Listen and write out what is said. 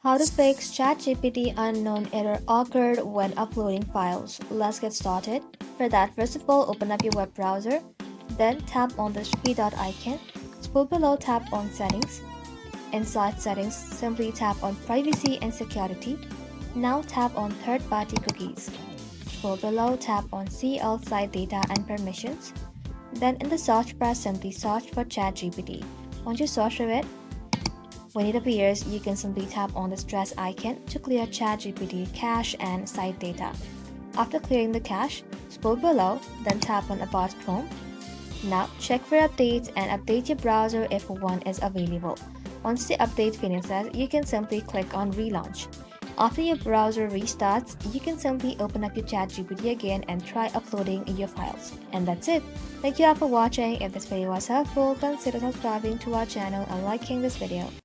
How to fix ChatGPT unknown error occurred when uploading files. Let's get started. For that, first of all, open up your web browser. Then tap on the three dot icon. Scroll below, tap on Settings. Inside Settings, simply tap on Privacy and Security. Now tap on Third-party cookies. Scroll below, tap on See All Site Data and Permissions. Then in the search bar, simply search for ChatGPT. Once you search for it, when it appears, you can simply tap on the stress icon to clear ChatGPT cache and site data. After clearing the cache, scroll below, then tap on About Chrome. Now check for updates and update your browser if one is available. Once the update finishes, you can simply click on Relaunch. After your browser restarts, you can simply open up your ChatGPT again and try uploading your files. And that's it. Thank you all for watching. If this video was helpful, consider subscribing to our channel and liking this video.